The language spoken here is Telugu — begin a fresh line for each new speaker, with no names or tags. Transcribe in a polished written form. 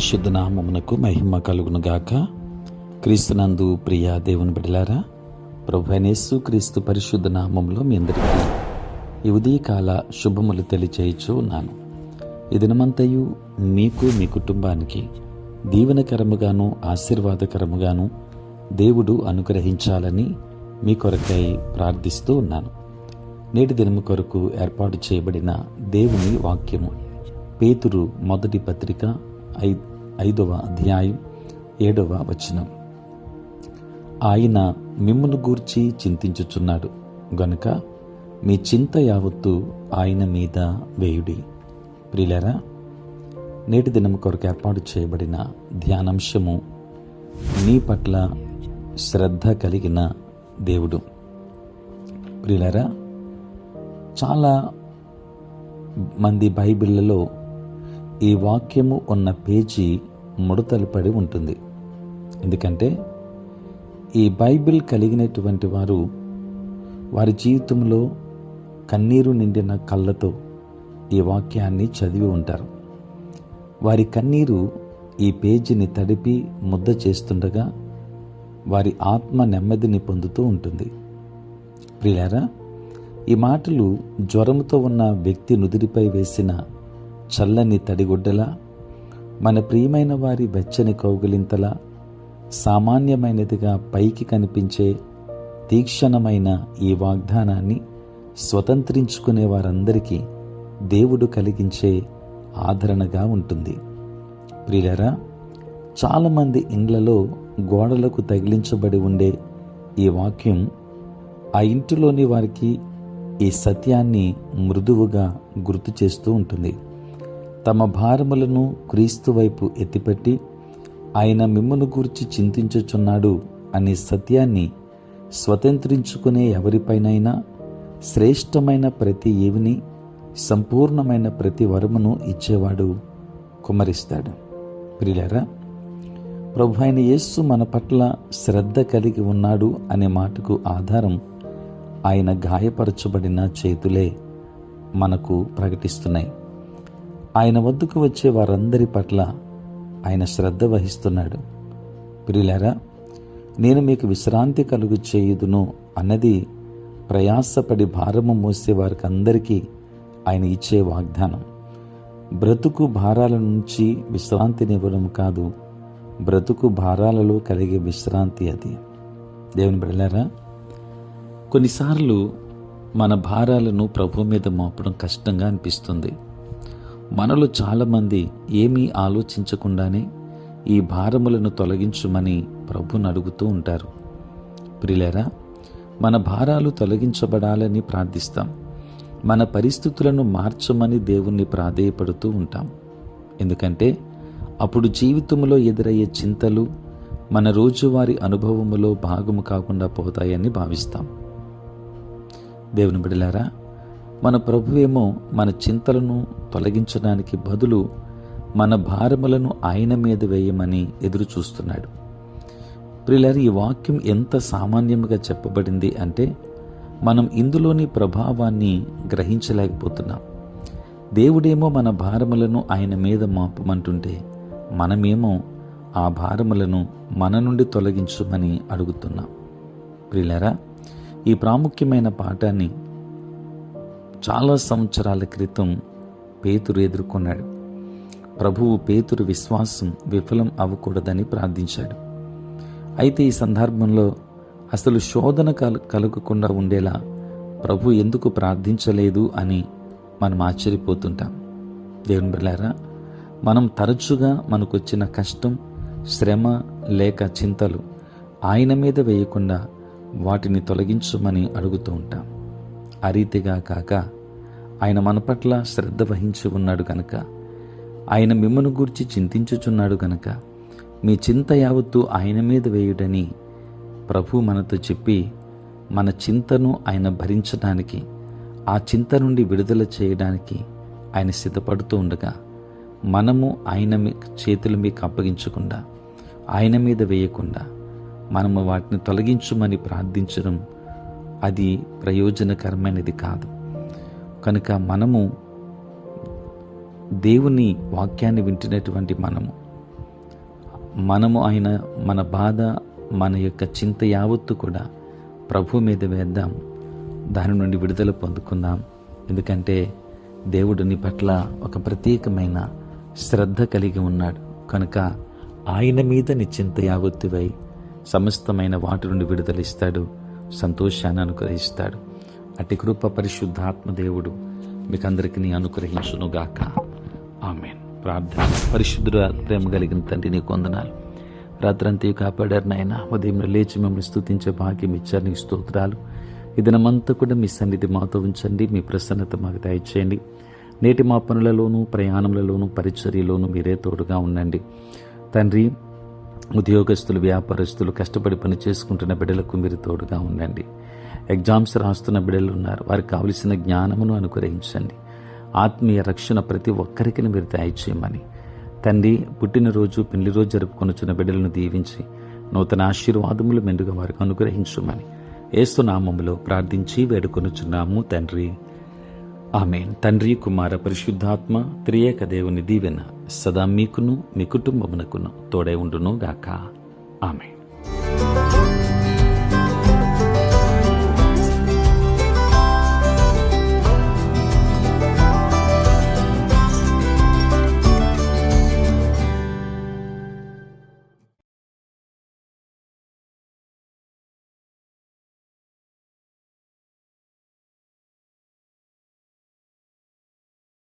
పరిశుద్ధ నామమునకు మహిమ కలుగును గాక. క్రీస్తునందు ప్రియ దేవుని బిడ్డలారా, ప్రభువైన యేసు క్రీస్తు పరిశుద్ధ నామములో మీ అందరికీ ఈ ఉదయకాల శుభములు తెలియచేయుచూ ఉన్నాను. ఈ దినమంతయు మీకు మీ కుటుంబానికి దీవెనకరముగాను ఆశీర్వాదకరముగాను దేవుడు అనుగ్రహించాలని మీ కొరకై ప్రార్థిస్తూ ఉన్నాను. నేటి దినము కొరకు ఏర్పాటు చేయబడిన దేవుని వాక్యము పేతురు మొదటి పత్రిక 5వ అధ్యాయం 7వ వచనం. ఆయన మిమ్మును గూర్చి చింతించుచున్నాడు గనుక మీ చింత యావత్తు ఆయన మీద వేయుడి. ప్రియులారా, నేటి దినము కొరకు ఏర్పాటు చేయబడిన ధ్యానాంశము నీ పట్ల శ్రద్ధ కలిగిన దేవుడు. ప్రియులారా, చాలా మంది బైబిళ్లలో ఈ వాక్యము ఉన్న పేజీ ముడతలు పడి ఉంటుంది. ఎందుకంటే ఈ బైబిల్ కలిగినటువంటి వారు వారి జీవితంలో కన్నీరు నిండిన కళ్ళతో ఈ వాక్యాన్ని చదివి ఉంటారు. వారి కన్నీరు ఈ పేజీని తడిపి ముద్ద చేస్తుండగా వారి ఆత్మ నెమ్మదిని పొందుతూ ఉంటుంది. ప్రియులారా, ఈ మాటలు జ్వరముతో ఉన్న వ్యక్తి నుదిరిపై వేసిన చల్లని తడిగుడ్డలా, మన ప్రియమైన వారి వెచ్చని కౌగిలింతలా, సామాన్యమైనదిగా పైకి కనిపించే తీక్షణమైన ఈ వాగ్దానాన్ని స్వతంత్రించుకునే వారందరికీ దేవుడు కలిగించే ఆదరణగా ఉంటుంది. ప్రియులారా, చాలామంది ఇండ్లలో గోడలకు తగిలించబడి ఉండే ఈ వాక్యం ఆ ఇంటిలోని వారికి ఈ సత్యాన్ని మృదువుగా గుర్తు చేస్తూ ఉంటుంది. తమ భారములను క్రీస్తు వైపు ఎత్తిపెట్టి ఆయన మిమ్మును గూర్చి చింతించుచున్నాడు అనే సత్యాన్ని స్వతంత్రించుకునే ఎవరిపైనైనా శ్రేష్టమైన ప్రతి ఏవిని, సంపూర్ణమైన ప్రతి వరమును ఇచ్చేవాడు కుమ్మరిస్తాడు. ప్రియులారా, ప్రభువైన యేసు మన పట్ల శ్రద్ధ కలిగి ఉన్నాడు అనే మాటకు ఆధారం ఆయన గాయపరచబడిన చేతులే మనకు ప్రకటిస్తున్నాయి. ఆయన వద్దకు వచ్చే వారందరి పట్ల ఆయన శ్రద్ధ వహిస్తున్నాడు. ప్రియులారా, నేను మీకు విశ్రాంతి కలుగు చేయుదును అన్నది ప్రయాసపడి భారము మోసే వారికి అందరికీ ఆయన ఇచ్చే వాగ్దానం. బ్రతుకు భారాల నుంచి విశ్రాంతినివ్వడం కాదు, బ్రతుకు భారాలలో కలిగే విశ్రాంతి అది. దేవుని బిడ్డలారా, కొన్నిసార్లు మన భారాలను ప్రభు మీద మోపడం కష్టంగా అనిపిస్తుంది. మనలో చాలామంది ఏమీ ఆలోచించకుండానే ఈ భారములను తొలగించుమని ప్రభుని అడుగుతూ ఉంటారు. ప్రియులారా, మన భారాలు తొలగించబడాలని ప్రార్థిస్తాం. మన పరిస్థితులను మార్చమని దేవుణ్ణి ప్రాధేయపడుతూ ఉంటాం. ఎందుకంటే అప్పుడు జీవితంలో ఎదురయ్యే చింతలు మన రోజువారీ అనుభవములో భాగము కాకుండా పోతాయని భావిస్తాం. దేవుని బిడ్డలారా, మన ప్రభువేమో మన చింతలను తొలగించడానికి బదులు మన భారములను ఆయన మీద వేయమని ఎదురు చూస్తున్నాడు. ప్రియులారా, ఈ వాక్యం ఎంత సామాన్యంగా చెప్పబడింది అంటే మనం ఇందులోని ప్రభావాన్ని గ్రహించలేకపోతున్నాం. దేవుడేమో మన భారములను ఆయన మీద మోపమంటుంటే మనమేమో ఆ భారములను మన నుండి తొలగించమని అడుగుతున్నాం. ప్రియులారా, ఈ ప్రాముఖ్యమైన పాఠాన్ని చాలా సంవత్సరాల క్రితం పేతురు ఎదుర్కొన్నాడు. ప్రభువు పేతురు విశ్వాసం విఫలం అవ్వకూడదని ప్రార్థించాడు. అయితే ఈ సందర్భంలో అసలు శోధన కలగకుండా ఉండేలా ప్రభు ఎందుకు ప్రార్థించలేదు అని మనం ఆశ్చర్యపోతుంటాం. దేవుని బిడ్డలారా, మనం తరచుగా మనకొచ్చిన కష్టం, శ్రమ లేక చింతలు ఆయన మీద వేయకుండా వాటిని తొలగించమని అడుగుతూ ఉంటాం. ఆ రీతిగా కాక ఆయన మన పట్ల శ్రద్ధ వహించి ఉన్నాడు గనక, ఆయన మిమ్మును గూర్చి చింతించుచున్నాడు గనక మీ చింత యావత్తు ఆయన మీద వేయుడని ప్రభు మనతో చెప్పి మన చింతను ఆయన భరించడానికి, ఆ చింత నుండి విడుదల చేయడానికి ఆయన సిద్ధపడుతూ ఉండగా మనము ఆయన చేతుల మీకు అప్పగించకుండా, ఆయన మీద వేయకుండా మనము వాటిని తొలగించుమని ప్రార్థించడం అది ప్రయోజనకరమైనది కాదు. కనుక మనము దేవుని వాక్యాన్ని వింటున్నటువంటి మనము మనము మన బాధ, మన యొక్క చింత యావత్తు కూడా ప్రభు మీద వేద్దాం. దాని నుండి విడుదల పొందుకుందాం. ఎందుకంటే దేవుడు నీ పట్ల ఒక ప్రత్యేకమైన శ్రద్ధ కలిగి ఉన్నాడు కనుక ఆయన మీద నీ చింత యావత్తువై సమస్తమైన వాటి నుండి విడుదలిస్తాడు, సంతోషాన్ని అనుగ్రహిస్తాడు. అట్టి కృప పరిశుద్ధాత్మ దేవుడు మీకు అందరికీ అనుగ్రహించునుగాక. ఆమేన్. ప్రార్థన. పరిశుద్ధుడ, ప్రేమ కలిగిన తండ్రి, నీకు వందనాలు. రాత్రంతా కాపాడారు నాయన. ఉదయం లేచి మిమ్మల్ని స్తుతించే భాగ్యం ఇచ్చారు. నీకు స్తోత్రాలు. ఈ దినమంతా కూడా మీ సన్నిధి మాతో ఉంచండి. మీ ప్రసన్నత మాకు దయచేయండి. నేటి మా పనులలోనూ, ప్రయాణములలోనూ, పరిచర్యలోనూ మీరే తోడుగా ఉండండి తండ్రి. ఉద్యోగస్తులు, వ్యాపారస్తులు, కష్టపడి పని చేసుకుంటున్న బిడ్డలకు మీరు తోడుగా ఉండండి. ఎగ్జామ్స్ రాస్తున్న బిడ్డలు ఉన్నారు. వారికి కావలసిన జ్ఞానమును అనుగ్రహించండి. ఆత్మీయ రక్షణ ప్రతి ఒక్కరికి మీరు దయచేయమని తండ్రి, పుట్టినరోజు, పెళ్లి రోజు జరుపుకొనుచున్న బిడ్డలను దీవించి నూతన ఆశీర్వాదములు మెండుగా వారికి అనుగ్రహించమని యేసు నామములో ప్రార్థించి వేడుకొనుచున్నాము తండ్రి. ఆమేన్. తండ్రి, కుమార, పరిశుద్ధాత్మ త్రియేక దేవుని దీవెన సదా మీకును మీ కుటుంబమునకును తోడై ఉండును గాక. ఆమేన్.